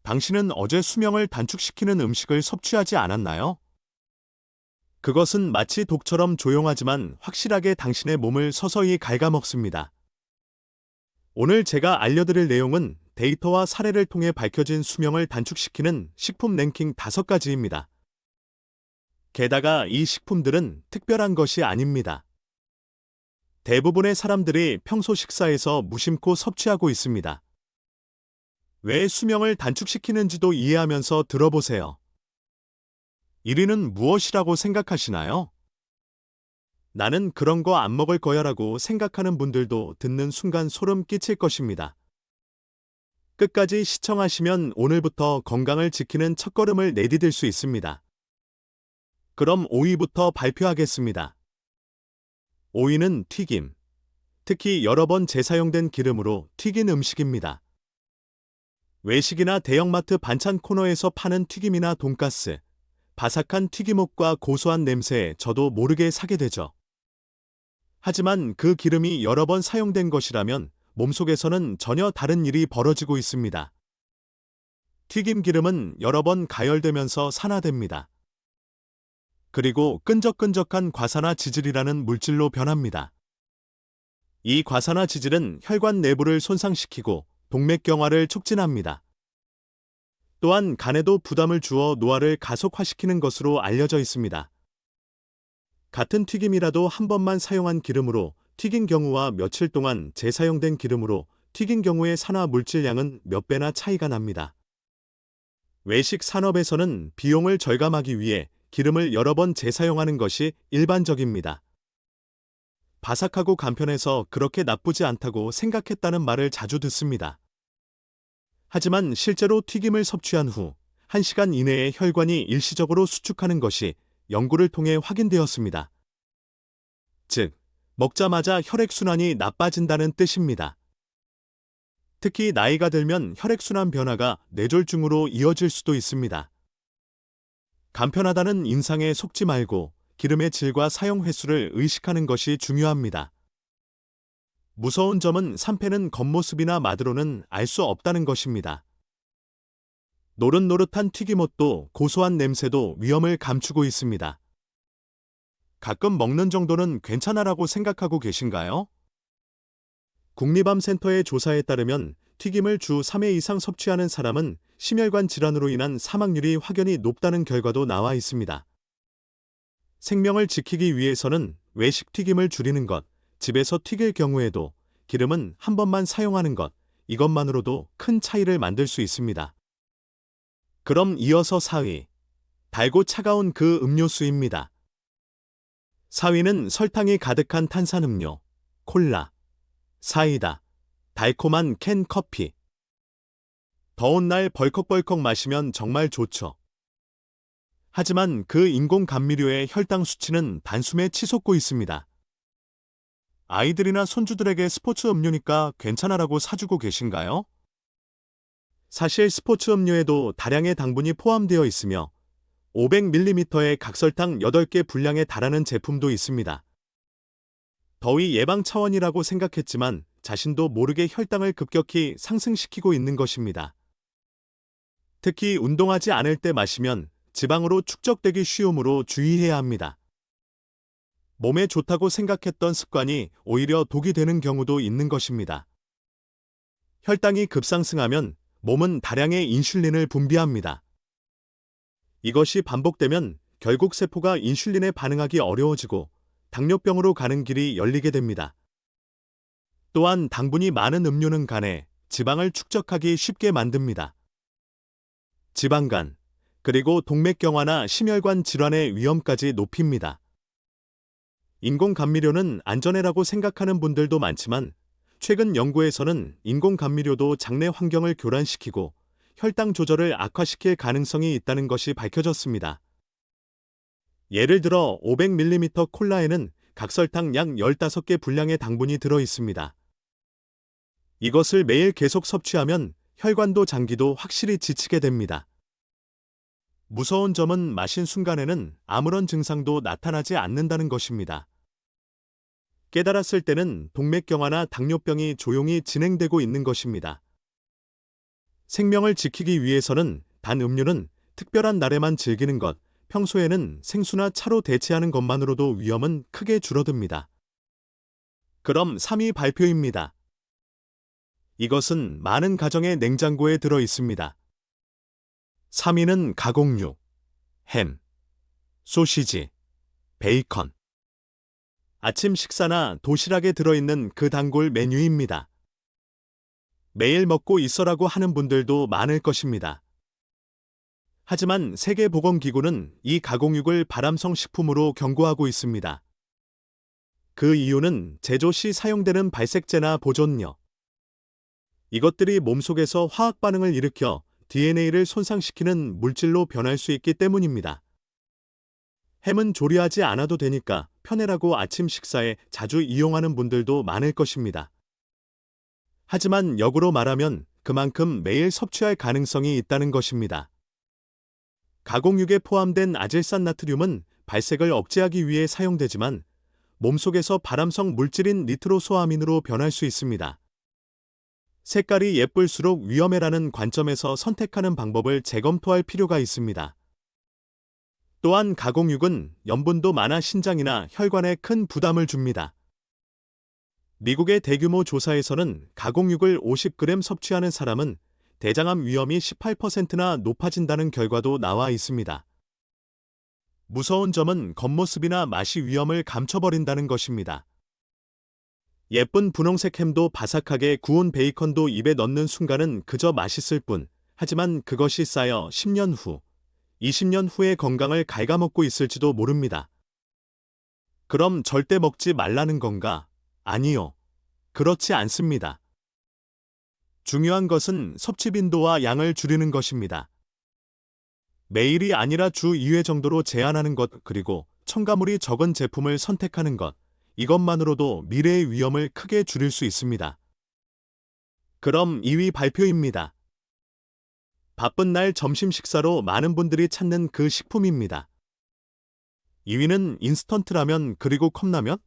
당신은 어제 수명을 단축시키는 음식을 섭취하지 않았나요? 그것은 마치 독처럼 조용하지만 확실하게 당신의 몸을 서서히 갉아먹습니다. 오늘 제가 알려드릴 내용은 데이터와 사례를 통해 밝혀진 수명을 단축시키는 식품 랭킹 5가지입니다. 게다가 이 식품들은 특별한 것이 아닙니다. 대부분의 사람들이 평소 식사에서 무심코 섭취하고 있습니다. 왜 수명을 단축시키는지도 이해하면서 들어보세요. 1위는 무엇이라고 생각하시나요? 나는 그런 거 안 먹을 거야라고 생각하는 분들도 듣는 순간 소름 끼칠 것입니다. 끝까지 시청하시면 오늘부터 건강을 지키는 첫걸음을 내디딜 수 있습니다. 그럼 5위부터 발표하겠습니다. 5위는 튀김. 특히 여러 번 재사용된 기름으로 튀긴 음식입니다. 외식이나 대형마트 반찬 코너에서 파는 튀김이나 돈가스, 바삭한 튀김옷과 고소한 냄새에 저도 모르게 사게 되죠. 하지만 그 기름이 여러 번 사용된 것이라면 몸속에서는 전혀 다른 일이 벌어지고 있습니다. 튀김 기름은 여러 번 가열되면서 산화됩니다. 그리고 끈적끈적한 과산화지질이라는 물질로 변합니다. 이 과산화지질은 혈관 내부를 손상시키고 동맥경화를 촉진합니다. 또한 간에도 부담을 주어 노화를 가속화시키는 것으로 알려져 있습니다. 같은 튀김이라도 한 번만 사용한 기름으로 튀긴 경우와 며칠 동안 재사용된 기름으로 튀긴 경우의 산화 물질량은 몇 배나 차이가 납니다. 외식 산업에서는 비용을 절감하기 위해 기름을 여러 번 재사용하는 것이 일반적입니다. 바삭하고 간편해서 그렇게 나쁘지 않다고 생각했다는 말을 자주 듣습니다. 하지만 실제로 튀김을 섭취한 후 1시간 이내에 혈관이 일시적으로 수축하는 것이 연구를 통해 확인되었습니다. 즉, 먹자마자 혈액순환이 나빠진다는 뜻입니다. 특히 나이가 들면 혈액순환 변화가 뇌졸중으로 이어질 수도 있습니다. 간편하다는 인상에 속지 말고 기름의 질과 사용 횟수를 의식하는 것이 중요합니다. 무서운 점은 산패는 겉모습이나 맛으로는 알 수 없다는 것입니다. 노릇노릇한 튀김옷도 고소한 냄새도 위험을 감추고 있습니다. 가끔 먹는 정도는 괜찮아라고 생각하고 계신가요? 국립암센터의 조사에 따르면 튀김을 주 3회 이상 섭취하는 사람은 심혈관 질환으로 인한 사망률이 확연히 높다는 결과도 나와 있습니다. 생명을 지키기 위해서는 외식 튀김을 줄이는 것, 집에서 튀길 경우에도 기름은 한 번만 사용하는 것, 이것만으로도 큰 차이를 만들 수 있습니다. 그럼 이어서 4위. 달고 차가운 그 음료수입니다. 4위는 설탕이 가득한 탄산음료, 콜라, 사이다, 달콤한 캔 커피. 더운 날 벌컥벌컥 마시면 정말 좋죠. 하지만 그 인공 감미료의 혈당 수치는 단숨에 치솟고 있습니다. 아이들이나 손주들에게 스포츠 음료니까 괜찮아라고 사주고 계신가요? 사실 스포츠 음료에도 다량의 당분이 포함되어 있으며 500ml의 각설탕 8개 분량에 달하는 제품도 있습니다. 더위 예방 차원이라고 생각했지만 자신도 모르게 혈당을 급격히 상승시키고 있는 것입니다. 특히 운동하지 않을 때 마시면 지방으로 축적되기 쉬우므로 주의해야 합니다. 몸에 좋다고 생각했던 습관이 오히려 독이 되는 경우도 있는 것입니다. 혈당이 급상승하면 몸은 다량의 인슐린을 분비합니다. 이것이 반복되면 결국 세포가 인슐린에 반응하기 어려워지고 당뇨병으로 가는 길이 열리게 됩니다. 또한 당분이 많은 음료는 간에 지방을 축적하기 쉽게 만듭니다. 지방간, 그리고 동맥경화나 심혈관 질환의 위험까지 높입니다. 인공 감미료는 안전해라고 생각하는 분들도 많지만 최근 연구에서는 인공 감미료도 장내 환경을 교란시키고 혈당 조절을 악화시킬 가능성이 있다는 것이 밝혀졌습니다. 예를 들어 500ml 콜라에는 각설탕 약 15개 분량의 당분이 들어 있습니다. 이것을 매일 계속 섭취하면 혈관도 장기도 확실히 지치게 됩니다. 무서운 점은 마신 순간에는 아무런 증상도 나타나지 않는다는 것입니다. 깨달았을 때는 동맥경화나 당뇨병이 조용히 진행되고 있는 것입니다. 생명을 지키기 위해서는 단 음료는 특별한 날에만 즐기는 것, 평소에는 생수나 차로 대체하는 것만으로도 위험은 크게 줄어듭니다. 그럼 3위 발표입니다. 이것은 많은 가정의 냉장고에 들어 있습니다. 3위는 가공육, 햄, 소시지, 베이컨. 아침 식사나 도시락에 들어있는 그 단골 메뉴입니다. 매일 먹고 있어라고 하는 분들도 많을 것입니다. 하지만 세계보건기구는 이 가공육을 발암성 식품으로 경고하고 있습니다. 그 이유는 제조 시 사용되는 발색제나 보존료. 이것들이 몸속에서 화학 반응을 일으켜 DNA를 손상시키는 물질로 변할 수 있기 때문입니다. 햄은 조리하지 않아도 되니까 편해라고 아침 식사에 자주 이용하는 분들도 많을 것입니다. 하지만 역으로 말하면 그만큼 매일 섭취할 가능성이 있다는 것입니다. 가공육에 포함된 아질산 나트륨은 발색을 억제하기 위해 사용되지만 몸속에서 발암성 물질인 니트로소아민으로 변할 수 있습니다. 색깔이 예쁠수록 위험해라는 관점에서 선택하는 방법을 재검토할 필요가 있습니다. 또한 가공육은 염분도 많아 신장이나 혈관에 큰 부담을 줍니다. 미국의 대규모 조사에서는 가공육을 50g 섭취하는 사람은 대장암 위험이 18%나 높아진다는 결과도 나와 있습니다. 무서운 점은 겉모습이나 맛이 위험을 감춰버린다는 것입니다. 예쁜 분홍색 햄도 바삭하게 구운 베이컨도 입에 넣는 순간은 그저 맛있을 뿐, 하지만 그것이 쌓여 10년 후, 20년 후의 건강을 갉아먹고 있을지도 모릅니다. 그럼 절대 먹지 말라는 건가? 아니요. 그렇지 않습니다. 중요한 것은 섭취 빈도와 양을 줄이는 것입니다. 매일이 아니라 주 2회 정도로 제한하는 것, 그리고 첨가물이 적은 제품을 선택하는 것, 이것만으로도 미래의 위험을 크게 줄일 수 있습니다. 그럼 2위 발표입니다. 바쁜 날 점심 식사로 많은 분들이 찾는 그 식품입니다. 2위는 인스턴트 라면 그리고 컵라면?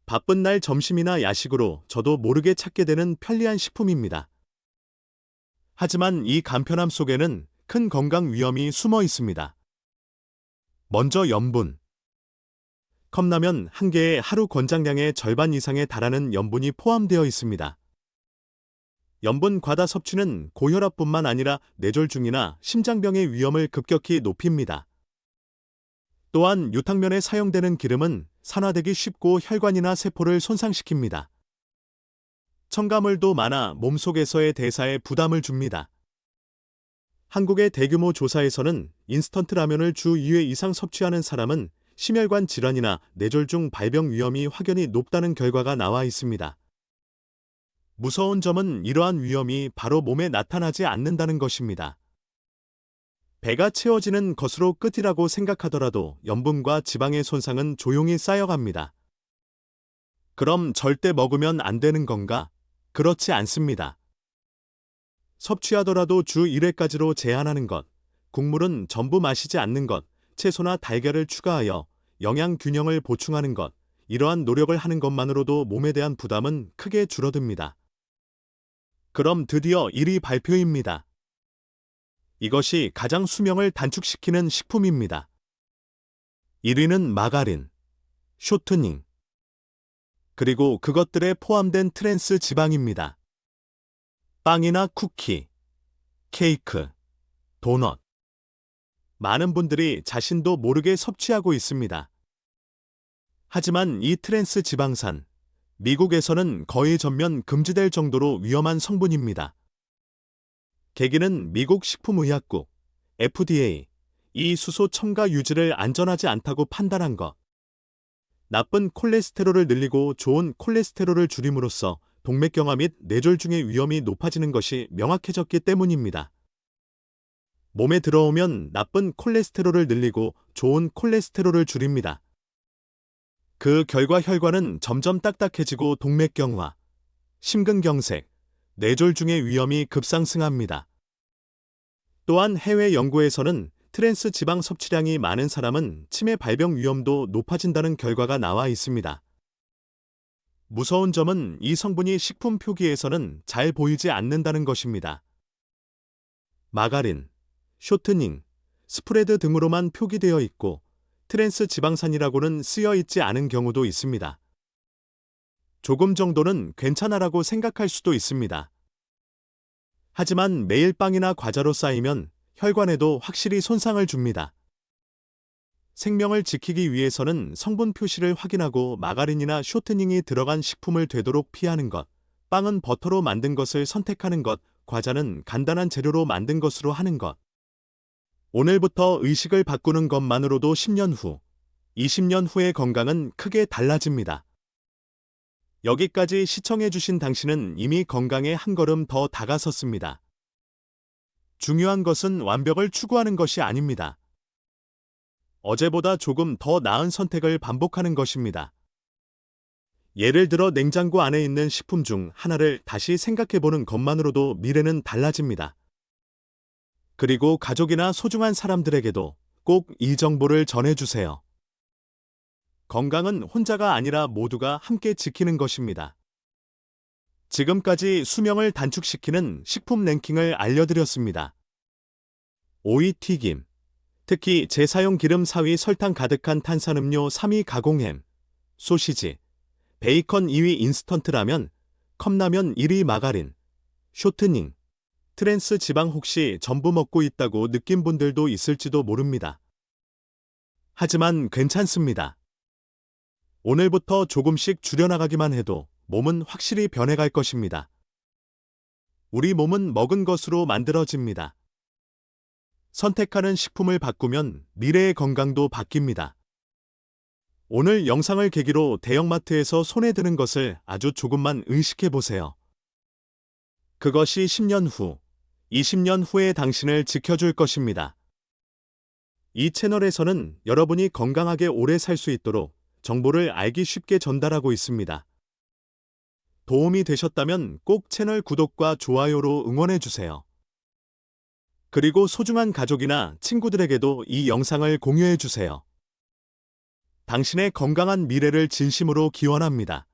바쁜 날 점심이나 야식으로 저도 모르게 찾게 되는 편리한 식품입니다. 하지만 이 간편함 속에는 큰 건강 위험이 숨어 있습니다. 먼저 염분. 컵라면 한 개에 하루 권장량의 절반 이상에 달하는 염분이 포함되어 있습니다. 염분 과다 섭취는 고혈압뿐만 아니라 뇌졸중이나 심장병의 위험을 급격히 높입니다. 또한 유탕면에 사용되는 기름은 산화되기 쉽고 혈관이나 세포를 손상시킵니다. 첨가물도 많아 몸속에서의 대사에 부담을 줍니다. 한국의 대규모 조사에서는 인스턴트 라면을 주 2회 이상 섭취하는 사람은 심혈관 질환이나 뇌졸중 발병 위험이 확연히 높다는 결과가 나와 있습니다. 무서운 점은 이러한 위험이 바로 몸에 나타나지 않는다는 것입니다. 배가 채워지는 것으로 끝이라고 생각하더라도 염분과 지방의 손상은 조용히 쌓여갑니다. 그럼 절대 먹으면 안 되는 건가? 그렇지 않습니다. 섭취하더라도 주 1회까지로 제한하는 것, 국물은 전부 마시지 않는 것, 채소나 달걀을 추가하여 영양 균형을 보충하는 것, 이러한 노력을 하는 것만으로도 몸에 대한 부담은 크게 줄어듭니다. 그럼 드디어 1위 발표입니다. 이것이 가장 수명을 단축시키는 식품입니다. 1위는 마가린, 쇼트닝, 그리고 그것들에 포함된 트랜스 지방입니다. 빵이나 쿠키, 케이크, 도넛. 많은 분들이 자신도 모르게 섭취하고 있습니다. 하지만 이 트랜스 지방산, 미국에서는 거의 전면 금지될 정도로 위험한 성분입니다. 계기는 미국 식품의약국, FDA, 이 수소 첨가 유지를 안전하지 않다고 판단한 것. 나쁜 콜레스테롤을 늘리고 좋은 콜레스테롤을 줄임으로써 동맥경화 및 뇌졸중의 위험이 높아지는 것이 명확해졌기 때문입니다. 몸에 들어오면 나쁜 콜레스테롤을 늘리고 좋은 콜레스테롤을 줄입니다. 그 결과 혈관은 점점 딱딱해지고 동맥경화, 심근경색, 뇌졸중의 위험이 급상승합니다. 또한 해외 연구에서는 트랜스 지방 섭취량이 많은 사람은 치매 발병 위험도 높아진다는 결과가 나와 있습니다. 무서운 점은 이 성분이 식품 표기에서는 잘 보이지 않는다는 것입니다. 마가린, 쇼트닝, 스프레드 등으로만 표기되어 있고 트랜스 지방산이라고는 쓰여 있지 않은 경우도 있습니다. 조금 정도는 괜찮아라고 생각할 수도 있습니다. 하지만 매일 빵이나 과자로 쌓이면 혈관에도 확실히 손상을 줍니다. 생명을 지키기 위해서는 성분 표시를 확인하고 마가린이나 쇼트닝이 들어간 식품을 되도록 피하는 것, 빵은 버터로 만든 것을 선택하는 것, 과자는 간단한 재료로 만든 것으로 하는 것. 오늘부터 의식을 바꾸는 것만으로도 10년 후, 20년 후의 건강은 크게 달라집니다. 여기까지 시청해주신 당신은 이미 건강에 한 걸음 더 다가섰습니다. 중요한 것은 완벽을 추구하는 것이 아닙니다. 어제보다 조금 더 나은 선택을 반복하는 것입니다. 예를 들어 냉장고 안에 있는 식품 중 하나를 다시 생각해보는 것만으로도 미래는 달라집니다. 그리고 가족이나 소중한 사람들에게도 꼭 이 정보를 전해주세요. 건강은 혼자가 아니라 모두가 함께 지키는 것입니다. 지금까지 수명을 단축시키는 식품 랭킹을 알려드렸습니다. 오이 튀김, 특히 재사용 기름 4위 설탕 가득한 탄산음료 3위 가공햄, 소시지, 베이컨 2위 인스턴트 라면, 컵라면 1위 마가린, 쇼트닝, 트랜스 지방 혹시 전부 먹고 있다고 느낀 분들도 있을지도 모릅니다. 하지만 괜찮습니다. 오늘부터 조금씩 줄여나가기만 해도 몸은 확실히 변해갈 것입니다. 우리 몸은 먹은 것으로 만들어집니다. 선택하는 식품을 바꾸면 미래의 건강도 바뀝니다. 오늘 영상을 계기로 대형마트에서 손에 드는 것을 아주 조금만 의식해 보세요. 그것이 10년 후, 20년 후의 당신을 지켜줄 것입니다. 이 채널에서는 여러분이 건강하게 오래 살 수 있도록 정보를 알기 쉽게 전달하고 있습니다. 도움이 되셨다면 꼭 채널 구독과 좋아요로 응원해주세요. 그리고 소중한 가족이나 친구들에게도 이 영상을 공유해주세요. 당신의 건강한 미래를 진심으로 기원합니다.